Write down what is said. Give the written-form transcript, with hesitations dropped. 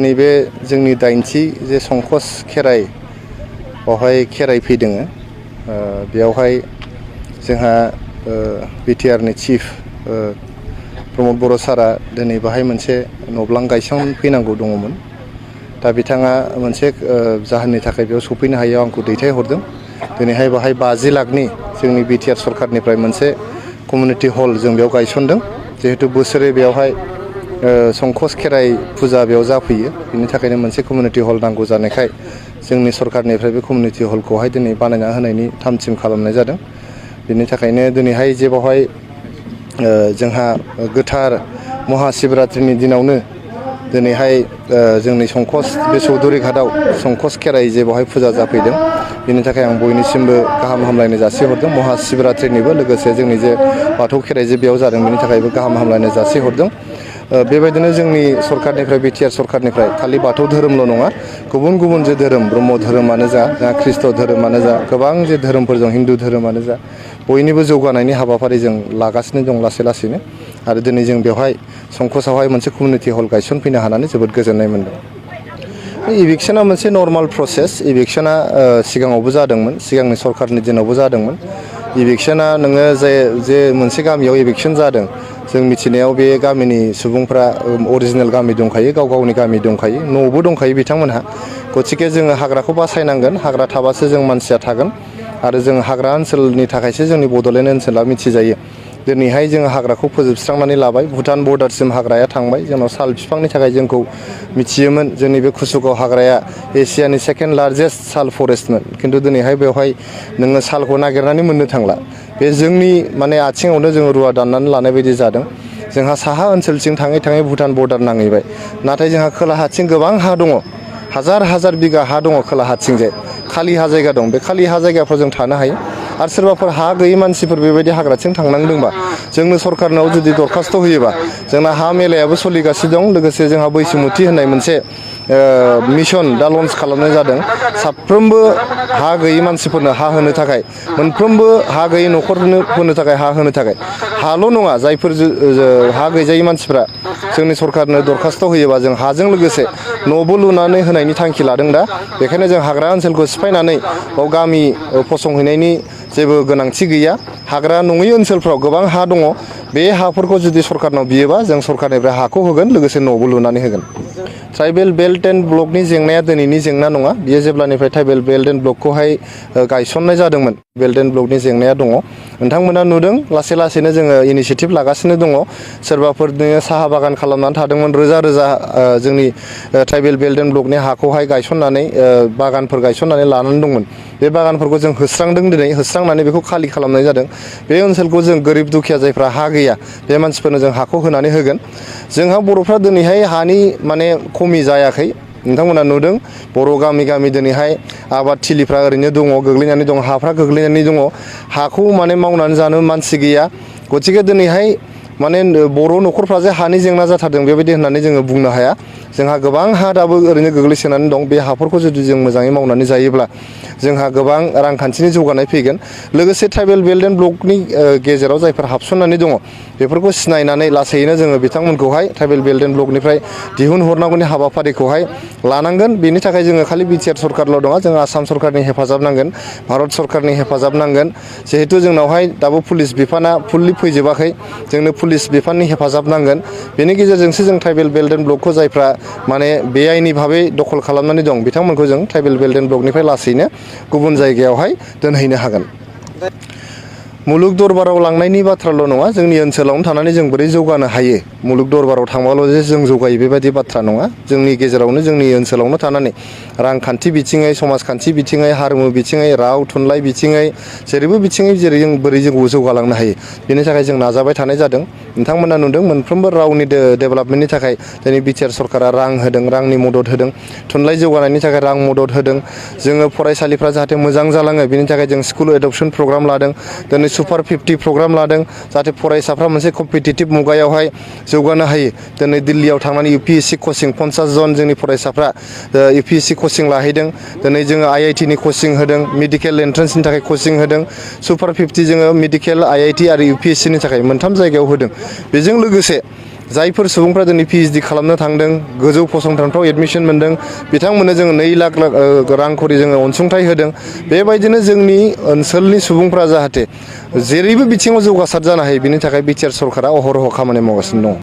नैबे जोंनि दाइनथि जे संकस खेराइ बावहाय खेराइ फैदों बेयावहाय जोंहा बिटिआरनि चिफ प्रमद बर' सारा दिनै बाहाय मोनसे नब्लां गायसनफैनांगौ दङमोन। दा बिथाङा मोनसे जाहोननि थाखाय बेयाव सफैनो हायैयाव आंखौ दैथायहरदों। दिनैहाय बाहाय 50 लाखनि जोंनि बिटिआर सरकारनिफ्राय मोनसे कमिउनिटि हल जों बेयाव गायसनदों। जिहेतु बोसोरै बेयावहाय संकस खेराइ फुजा बेयाव जाफैयो, बिनि थाखायनो मोनसे कमिउनिटि हल नांगौ जानायखाय जोंनि सरकारनिफ्राय बे कमिउनिटि हलखौहाय दिनै बानायना होनायनि थामथिम खालामनाय जादों। बिनि थाखायनो दिनैहाय जे बावहाय जोंहा गोथार महाशिबरात्रिनि दिनावनो दिनैहाय जोंनि संकस बे चौधुरी घाटआव संकस खेराइ जे बावहाय फुजा जाफैदों, बिनि थाखाय आं बयनिसिमबो गाहाम हामलायनाय जासिहरदों। महाशिबरात्रिनिबो लोगोसे जोंनि जे बाथौ खेराइ जे बेयाव जादों बिनि थाखायबो गाहाम हामलायनाय जासिहरदों। बेबायदिनो जोंनि सरकारनिफ्राय बिटिआर सरकारनिफ्राय खालि बाथौ धोरोमल' नङा, गुबुन गुबुन जे धोरोम ब्रह्म धोरोमानो जा ख्रिस्ट धोरोमानो जा गोबां जे धोरोमफोर दं, हिन्दु धोरोमानो जा बयनिबो जौगानायनि हाबाफारि जों लागासिनो दं लासै लासैनो। आरो दिनै जों बेवहाय संकसआवहाय मोनसे कमिउनिटि हल गायसनफैनो हानानै जोबोद गोजोननाय मोनदों। इभिक्सना मोनसे नर्माल प्रसेस। इभिक्सना सिगाङावबो जादोंमोन, सिगांनि सरकारनि दिनावबो जादोंमोन। इभिक्सना नोङो जे मोनसे गामियाव इभिक्सन जादों, जों मिथिनायाव बे गामिनि सुबुंफ्रा अरिजिनेल गामि दंखायो, गाव गावनि गामि दंखायो, न'बो दंखायो बिथांमोनहा। गथिखे जोङो हाग्राखौ बासायनांगोन, हाग्रा थाबासो जों मानसिया थागोन। आरो जों हाग्रा ओनसोलनि थाखायसो जोंनि बड'लेण्ड ओनसोला मिथिजायो। दिनैहाय जोङो हाग्राखौ फोजोबस्रांनानै लाबाय, भुटान बर्डारसिम हाग्राया थांबाय। जोंनाव साल बिफांनि थाखाय जोंखौ मिथियोमोन, जोंनि बे कुसुगाव हाग्राया एसियानि सेकेन्ड लार्जेस्ट साल फरेस्टमोन। खिन्थु दिनैहाय बेवहाय नोङो सालखौ नागिरनानै मोननो थांला। बे जोंनि माने आथिङावनो जोङो रुवा दाननानै लानाय बायदि जादों। जोंहा साहा ओनसोलथिं थाङै थाङै भुटान बर्डार नांहैबाय, नाथाय जोंहा खोलाहाथिं गोबां हा दङ। हाजार हाजार बिगा हा दङ खोलाहाथिंजाय, खालि हा जायगा दं। बे खालि हा जायगाफ्राव जों थानो हायो। आरो सोरबाफोर हा गैयै मानसिफोर बेबायदि हाग्राथिं थांनांदोंबा जोंनो सरकारनाव जुदि दरखास्त' होयोबा, जोंना हा मेलायाबो सोलिगासिनो दं। लोगोसे जोंहा बैसुमुथि होननाय मोनसे मिसन दा लन्स खालामनाय जादों। साफ्रोमबो हा गैयै मानसिफोरनो हा होनो थाखाय, मोनफ्रोमबो हा गैयै न'खरनो होनो थाखाय हा होनो थाखाय। हाल' नङा, जायफोर हा गैजायै मानसिफ्रा जोंनि सरकारनो दरखास्त' होयोबा जों हाजों लोगोसे न'बो लुनानै होनायनि थांखि लादों दा। बेखायनो जों हाग्रा ओनसोलखौ सिफायनानै बाव गामि फसंहैनायनि जेबो गोनांथि गैया। हाग्रा नङै ओनसोलफ्राव गोबां हा दङ। बे हाफोरखौ जुदि सरकारनाव बियोबा जों सरकारनिफ्राय हाखौ होगोन, लोगोसे न'बो लुनानै होगोन। ट्राइबेल बेल्ट एन्ड ब्लकनि जेंनाया दिनैनि जेंना नङा, बियो जेब्लानिफ्राय ट्राइबेल बेल्ट एन्ड ब्लकखौहाय गायसननाय जादोंमोन, बेल्ट एन्ड ब्लकनि जेंनाया दङ। नोंथांमोना नुदों लासै लासैनो जोङो इनिसियेटिभ लागासिनो दङ। सोरबाफोर नोङो साहा बागान खालामनानै थादोंमोन, रोजा रोजा जोंनि ट्राइबेल बेल्ट एन्ड ब्लकनि हाखौहाय गायसननानै बागानफोर गायसननानै लानानै दंमोन। बे बागानफोरखौ जों होस्रांदों, दिनै होस्रांनानै बेखौ खालि खालामनाय जादों। बे ओनसोलखौ जों गोरिब दुखिया जायफ्रा हा गैया, बे मानसिफोरनो जों हाखौ होनानै होगोन। जोंहा बर'फ्रा दिनैहाय हानि माने खमि जायाखै। नोंथांमोना नुदों बर' गामि गामि दिनैहाय आबाद थिलिफ्रा ओरैनो दङ, गोग्लैनानै दङ, हाफ्रा गोग्लैनानै दङ। हाखौ माने मावनानै जानो मानसि गैया। गथिखे दिनैहाय माने बर' न'खरफ्रा जे हानि जेंना जाथारदों बेबायदि होननानै जोङो बुंनो हाया। जोंहा गोबां हा दाबो ओरैनो गोग्लैसोनानै दं। बे हाफोरखौ जुदि जों मोजाङै मावनानै जायोब्ला जोंहा गोबां रांखान्थिनि जौगानाय फैगोन। लोगोसे ट्राइबेल बेल्ट एन्ड ब्लकनि गेजेराव जायफोर हाबसननानै दङ, बेफोरखौ सिनायनानै लासैनो जोङो बिथांमोनखौहाय ट्राइबेल बेल्ट एन्ड ब्लकनिफ्राय दिहुनहरनांगौनि हाबाफारिखौहाय लानांगोन। बेनि थाखाय जोङो खालि बिटिआर सरकारल' नङा, जों आसाम सरकारनि हेफाजाब नांगोन, भारत सरकारनि हेफाजाब नांगोन। जिहेथु जोंनावहाय दाबो पुलिस बिफाना फुल्लि फैजोबाखै, जोंनो पुलिस बिफाननि हेफाजाब नांगोन। बेनि गेजेरजोंसो जों ट्राइबेल बेल्ट एन्ड ब्लकखौ जायफ्रा माने बेआइनि भाबै दखल खालामनानै दं, बिथांमोनखौ जों ट्राइबेल बेल्ट एन्ड ब्लकनिफ्राय लासैनो गुबुन जायगायावहाय दोनहैनो हागोन। मुलुग दरबाराव लांनायनि बाथ्राल' नङा, जोंनि ओनसोलावनो थानानै जों बोरै जौगानो हायो, मुलुग दरबाराव थांबाल' जे जों जौगायो बेबायदि बाथ्रा नङा। जोंनि गेजेरावनो, जोंनि ओनसोलावनो थानानै रांखान्थि बिथिङै, समाजखान्थि बिथिङै, हारिमु बिथिङै, राव थुनलाइ बिथिङै, जेरैबो बिथिङै जेरै जों बोरै जोंखौ जौगालांनो हायो, बेनि थाखाय जों नाजाबाय थानाय जादों। नोंथांमोना नुदों मोनफ्रोमबो रावनि डेभेलपमेन्टनि थाखाय दिनै बिटिआर सरकारा रां होदों, रांनि मदद होदों। थुनलाइ जौगानायनि थाखाय रां मदद होदों। जोङो फरायसालिफ्रा जाहाथे मोजां जालाङो, बेनि थाखाय जों स्कुल एडपसन प्रग्राम लादों। दिनै सुपार 50 प्रग्राम लादों, जाहाथे फरायसाफ्रा मोनसे कम्पिटिटिभ मुगायावहाय जौगानो हायो। दिनै दिल्लीयाव थांनानै UPSC कचिं 50 जन जोंनि फरायसाफ्रा UPSC कचिं लाहैदों। दिनै जोङो IIT नि कचिं होदों, मेडिकेल एन्ट्रेन्सनि थाखाय कचिं होदों। सुपार 50 जोङो मेडिकेल, IIT आरो UPSC नि थाखाय मोनथाम जायगायाव होदों। बेजों लोगोसे जायफोर सुबुंफ्रा दिनै PhD खालामनो थांदों गोजौ फसंथानफ्राव एडमिसन मोन्दों बिथांमोननो जोङो 2 लाख रां खरि जोङो अनसुंथाइ होदों बेबायदिनो जोंनि ओनसोलनि सुबुंफ्रा जाहाथे जेरैबो बिथिङाव जौगासार जानो हायो बिनि थाखाय बिटिआर सरकारा अहरह खामानि मावगासिनो दङ।